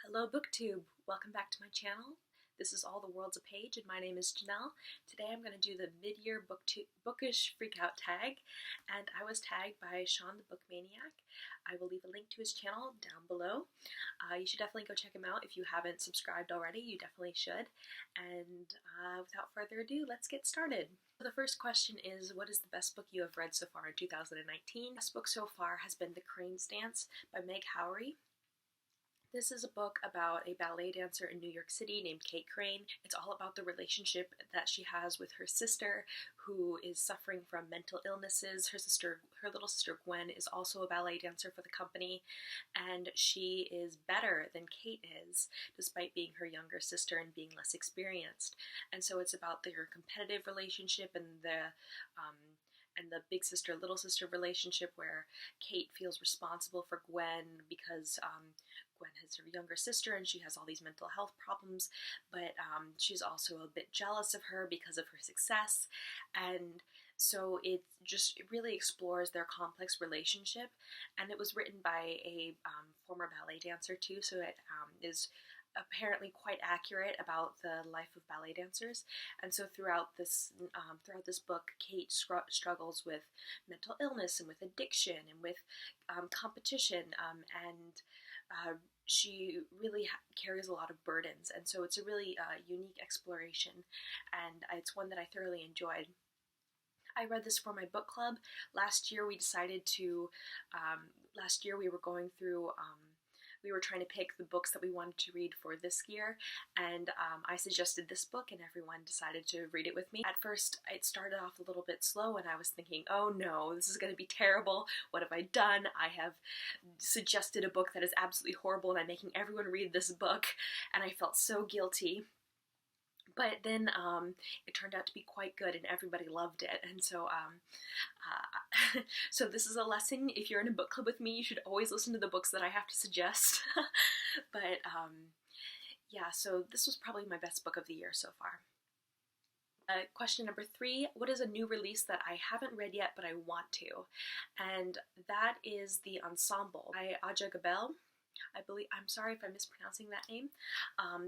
Hello Booktube! Welcome back to my channel. This is All the World's a Page and my name is Janelle. Today I'm going to do the mid-year Bookish Freakout tag, and I was tagged by Sean the Book Maniac. I will leave a link to his channel down below. You should definitely go check him out. If you haven't subscribed already, you definitely should. And without further ado, let's get started. The first question is, what is the best book you have read so far in 2019? The best book so far has been The Crane's Dance by Meg Howrey. This is a book about a ballet dancer in New York City named Kate Crane. It's all about the relationship that she has with her sister, who is suffering from mental illnesses. Her little sister Gwen, is also a ballet dancer for the company, and she is better than Kate is, despite being her younger sister and being less experienced. And so it's about their competitive relationship and the big sister little sister relationship, where Kate feels responsible for Gwen because Gwen has her younger sister and she has all these mental health problems, but she's also a bit jealous of her because of her success. And so it really explores their complex relationship, and it was written by a former ballet dancer too, so it is apparently quite accurate about the life of ballet dancers. And so throughout this book, Kate struggles with mental illness and with addiction and with competition, and she really carries a lot of burdens. And so it's a really unique exploration, and it's one that I thoroughly enjoyed. I read this for my book club. Last year we decided to, we were going through, we were trying to pick the books that we wanted to read for this year, and I suggested this book and everyone decided to read it with me. At first it started off a little bit slow and I was thinking, oh no, this is going to be terrible. What have I done? I have suggested a book that is absolutely horrible and I'm making everyone read this book, and I felt so guilty. But then it turned out to be quite good and everybody loved it. And so so this is a lesson. If you're in a book club with me, you should always listen to the books that I have to suggest. But yeah, so this was probably my best book of the year so far. Question number 3, what is a new release that I haven't read yet but I want to? And that is The Ensemble by Aja Gabel. I'm sorry if I'm mispronouncing that name.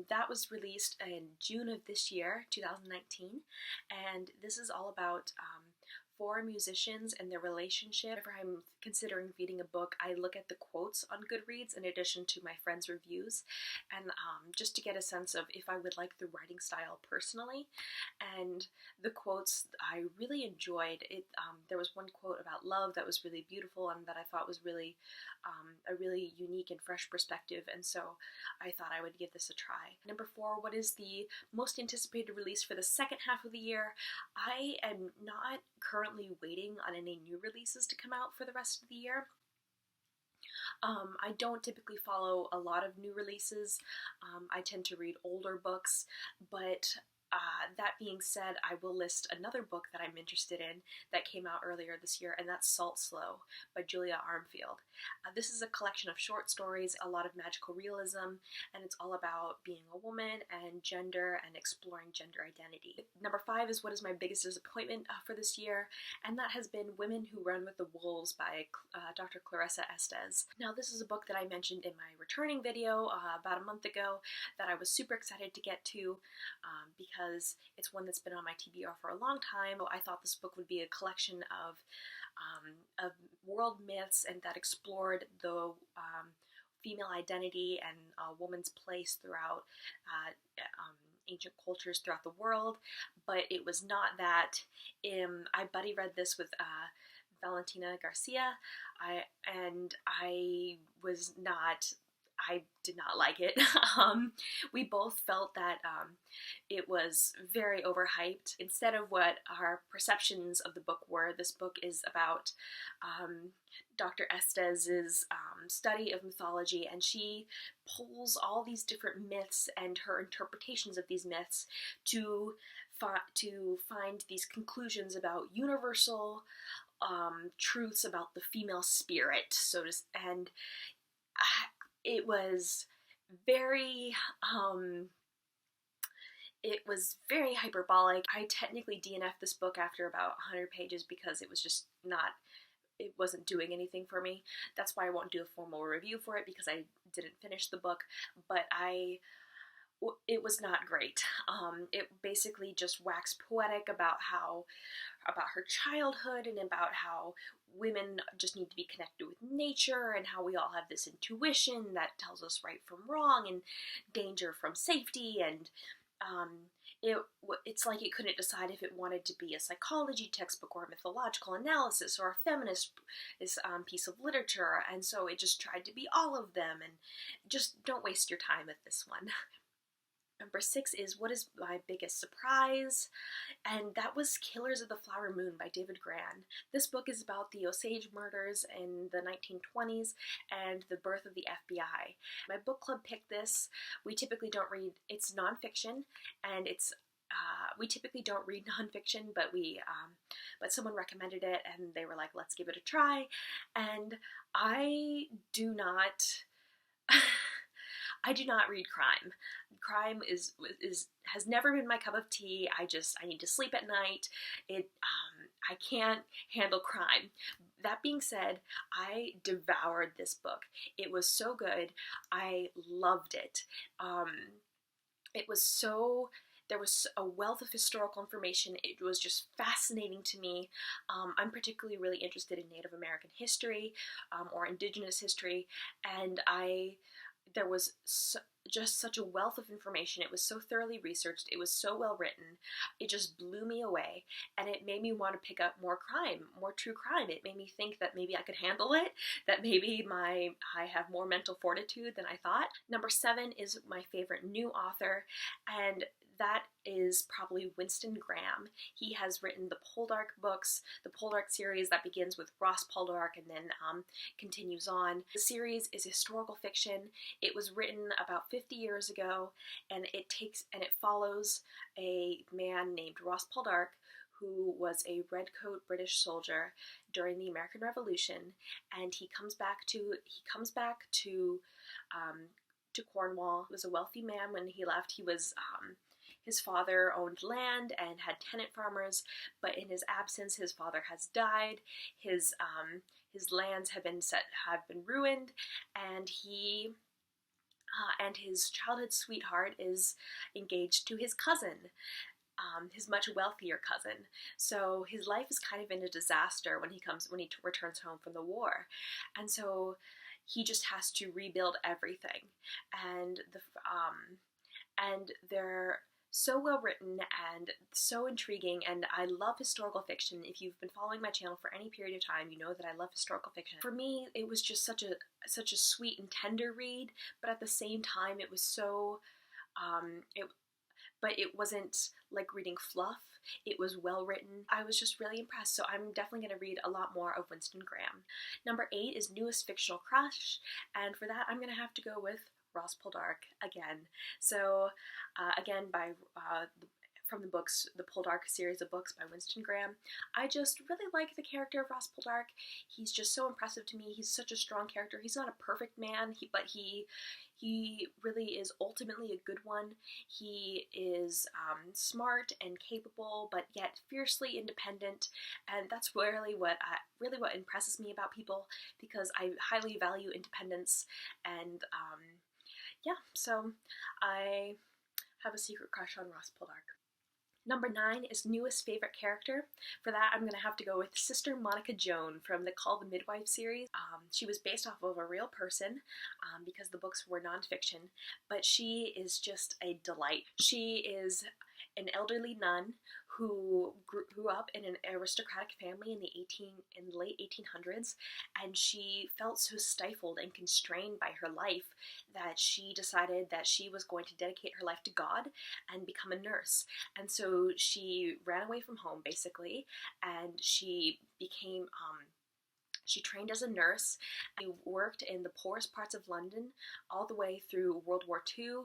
That was released in June of this year, 2019, and this is all about 4 musicians and their relationship. Whenever I'm considering reading a book, I look at the quotes on Goodreads in addition to my friends' reviews, and just to get a sense of if I would like the writing style personally. And the quotes I really enjoyed. There was one quote about love that was really beautiful and that I thought was really a really unique and fresh perspective, and so I thought I would give this a try. Number 4, what is the most anticipated release for the second half of the year? I am not currently waiting on any new releases to come out for the rest of the year. I don't typically follow a lot of new releases. I tend to read older books, but that being said, I will list another book that I'm interested in that came out earlier this year, and that's Salt Slow by Julia Armfield. This is a collection of short stories, a lot of magical realism, and it's all about being a woman and gender and exploring gender identity. Number 5 is what is my biggest disappointment for this year, and that has been Women Who Run with the Wolves by Dr. Clarissa Estes. Now, this is a book that I mentioned in my returning video about a month ago that I was super excited to get to because it's one that's been on my TBR for a long time. I thought this book would be a collection of world myths and that explored the female identity and a woman's place throughout ancient cultures throughout the world, but it was not that. I buddy read this with Valentina Garcia, I did not like it. We both felt that it was very overhyped. Instead of what our perceptions of the book were, this book is about Dr. Estes' study of mythology, and she pulls all these different myths and her interpretations of these myths to find these conclusions about universal truths about the female spirit. It was very hyperbolic. I technically DNF'd this book after about 100 pages because it was just not it wasn't doing anything for me. That's why I won't do a formal review for it, because I didn't finish the book, but it was not great. It basically just waxed poetic about her childhood and about how women just need to be connected with nature and how we all have this intuition that tells us right from wrong and danger from safety, and it's like it couldn't decide if it wanted to be a psychology textbook or a mythological analysis or a feminist piece of literature, and so it just tried to be all of them, and just don't waste your time with this one. Number 6 is What is My Biggest Surprise? And that was Killers of the Flower Moon by David Grann. This book is about the Osage murders in the 1920s and the birth of the FBI. My book club picked this. We typically don't read, it's nonfiction, and it's we typically don't read nonfiction, but someone recommended it and they were like, let's give it a try. And I do not read crime. Crime has never been my cup of tea. I need to sleep at night. I can't handle crime. That being said, I devoured this book. It was so good. I loved it. There was a wealth of historical information. It was just fascinating to me. I'm particularly really interested in Native American history or Indigenous history, and there was just such a wealth of information. It was so thoroughly researched. It was so well written. It just blew me away, and it made me want to pick up more crime, more true crime. It made me think that maybe I could handle it, that maybe I have more mental fortitude than I thought. Number 7 is my favorite new author, and that is probably Winston Graham. He has written the Poldark books, the Poldark series that begins with Ross Poldark and then continues on. The series is historical fiction. It was written about 50 years ago, and it follows a man named Ross Poldark who was a redcoat British soldier during the American Revolution, and he comes back to Cornwall. He was a wealthy man when he left. He was his father owned land and had tenant farmers, but in his absence, his father has died. His lands have been ruined, and and his childhood sweetheart is engaged to his cousin, his much wealthier cousin. So his life is kind of in a disaster when he returns home from the war, and so he just has to rebuild everything. And they're so well written and so intriguing, and I love historical fiction. If you've been following my channel for any period of time, you know that I love historical fiction. For me, it was just such a sweet and tender read, but at the same time, it was so but it wasn't like reading fluff. It was well written. I was just really impressed, so I'm definitely going to read a lot more of Winston Graham. Number 8 is Newest Fictional Crush, and for that I'm going to have to go with Ross Poldark again. So again, from the books, the Poldark series of books by Winston Graham. I just really like the character of Ross Poldark. He's just so impressive to me. He's such a strong character. He's not a perfect man, but he really is ultimately a good one. He is smart and capable, but yet fiercely independent, and that's really what impresses me about people, because I highly value independence, and yeah, so I have a secret crush on Ross Poldark. Number 9 is Newest Favorite Character. For that, I'm going to have to go with Sister Monica Joan from the Call the Midwife series. She was based off of a real person because the books were nonfiction, but she is just a delight. She is an elderly nun who grew up in an aristocratic family in the late 1800s, and she felt so stifled and constrained by her life that she decided that she was going to dedicate her life to God and become a nurse. And so she ran away from home, basically, and she became she trained as a nurse. She worked in the poorest parts of London all the way through World War II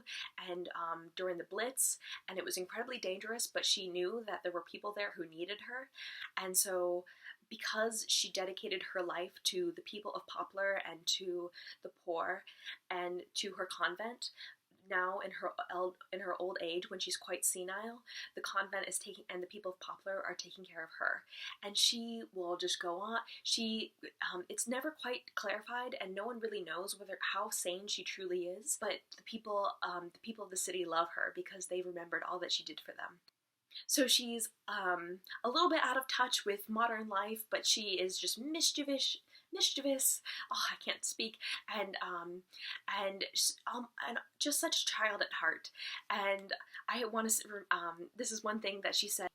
and during the Blitz, and it was incredibly dangerous, but she knew that there were people there who needed her, and so because she dedicated her life to the people of Poplar and to the poor and to her convent, now in her old age, when she's quite senile, the convent is taking, and the people of Poplar are taking care of her, and she will just go on. It's never quite clarified, and no one really knows how sane she truly is. But the people of the city love her because they've remembered all that she did for them. So she's a little bit out of touch with modern life, but she is just mischievous. Oh, I can't speak, and just such a child at heart. And I want to. This is one thing that she said.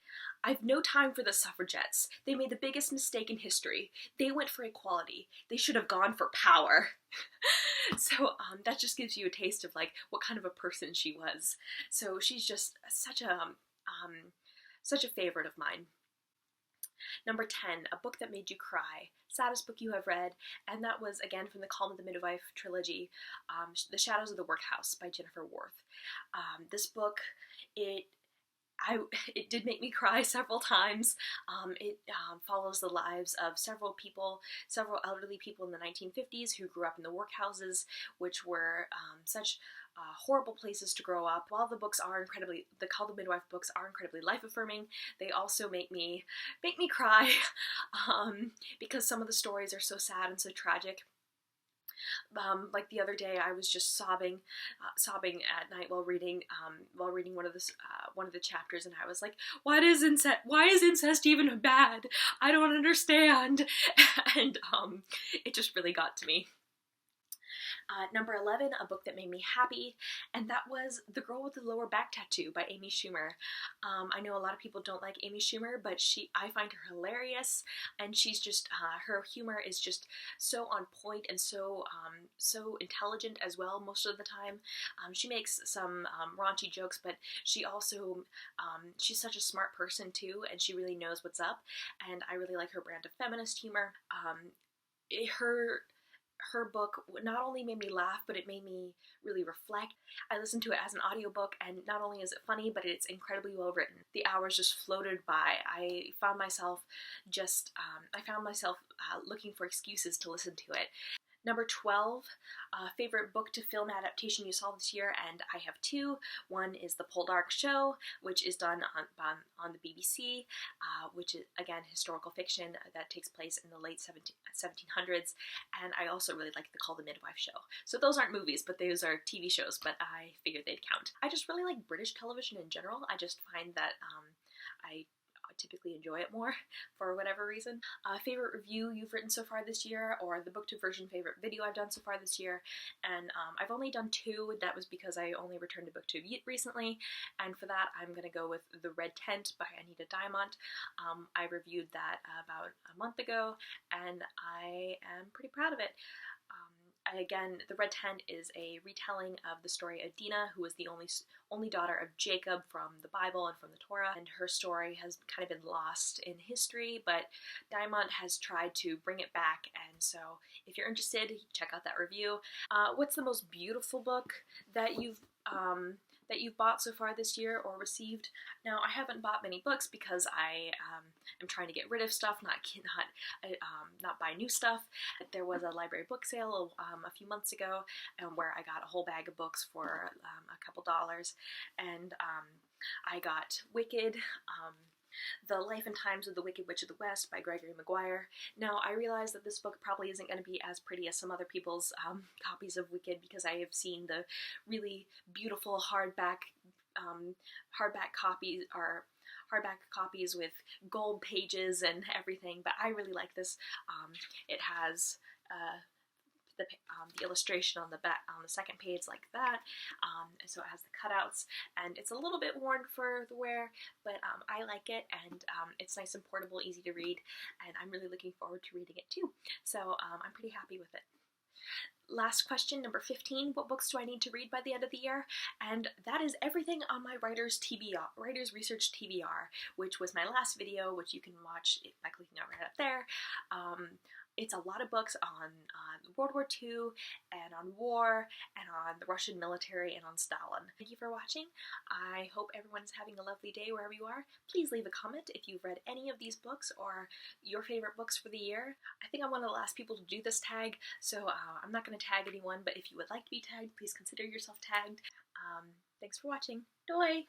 I've no time for the suffragettes. They made the biggest mistake in history. They went for equality. They should have gone for power. So that just gives you a taste of like what kind of a person she was. So she's just such a favorite of mine. Number 10, a book that made you cry. Saddest book you have read, and that was again from the Calm of the Midwife trilogy, The Shadows of the Workhouse by Jennifer Worth. This book, it did make me cry several times. It follows the lives of several elderly people in the 1950s who grew up in the workhouses, which were such horrible places to grow up. While the Call the Midwife books are incredibly life-affirming, they also make me cry because some of the stories are so sad and so tragic. Like the other day, I was just sobbing at night while reading one of the chapters, and I was like, "Why is incest even bad? I don't understand." And it just really got to me. Number 11, a book that made me happy, and that was The Girl with the Lower Back Tattoo by Amy Schumer. I know a lot of people don't like Amy Schumer, but I find her hilarious, and she's just, her humor is just so on point and so intelligent as well most of the time. She makes some raunchy jokes, but she also, she's such a smart person too, and she really knows what's up, and I really like her brand of feminist humor. Her book not only made me laugh, but it made me really reflect. I listened to it as an audiobook, and not only is it funny, but it's incredibly well written. The hours just floated by. I found myself looking for excuses to listen to it. Number 12, favorite book to film adaptation you saw this year, and I have two. One is The Poldark Show, which is done on the BBC, which is, again, historical fiction that takes place in the late 1700s, and I also really like The Call the Midwife Show. So those aren't movies, but those are TV shows, but I figured they'd count. I just really like British television in general. I just find that I typically enjoy it more for whatever reason. Favorite review you've written so far this year, or the Booktube version favorite video I've done so far this year, and I've only done two. That was because I only returned to Booktube recently, and for that I'm going to go with The Red Tent by Anita Diamant. I reviewed that about a month ago, and I am pretty proud of it. Again, The Red Tent is a retelling of the story of Dinah, who was the only daughter of Jacob from the Bible and from the Torah, and her story has kind of been lost in history, but Diamant has tried to bring it back, and so if you're interested, check out that review. What's the most beautiful book that you've bought so far this year or received? Now, I haven't bought many books because I am trying to get rid of stuff, not buy new stuff. There was a library book sale a few months ago where I got a whole bag of books for a couple dollars, and I got Wicked, The Life and Times of the Wicked Witch of the West by Gregory Maguire. Now, I realize that this book probably isn't going to be as pretty as some other people's copies of Wicked, because I have seen the really beautiful hardback copies with gold pages and everything, but I really like this. It has the illustration on the back, on the second page, like that, so it has the cutouts, and it's a little bit worn for the wear, but I like it, and it's nice and portable, easy to read, and I'm really looking forward to reading it too, so I'm pretty happy with it. Last question, number 15, what books do I need to read by the end of the year? And that is everything on my Writer's Research TBR, which was my last video, which you can watch by clicking right up there. It's a lot of books on World War II and on war and on the Russian military and on Stalin. Thank you for watching. I hope everyone's having a lovely day wherever you are. Please leave a comment if you've read any of these books or your favorite books for the year. I think I'm one of the last people to do this tag, so I'm not going to tag anyone, but if you would like to be tagged, please consider yourself tagged. Thanks for watching. Doei!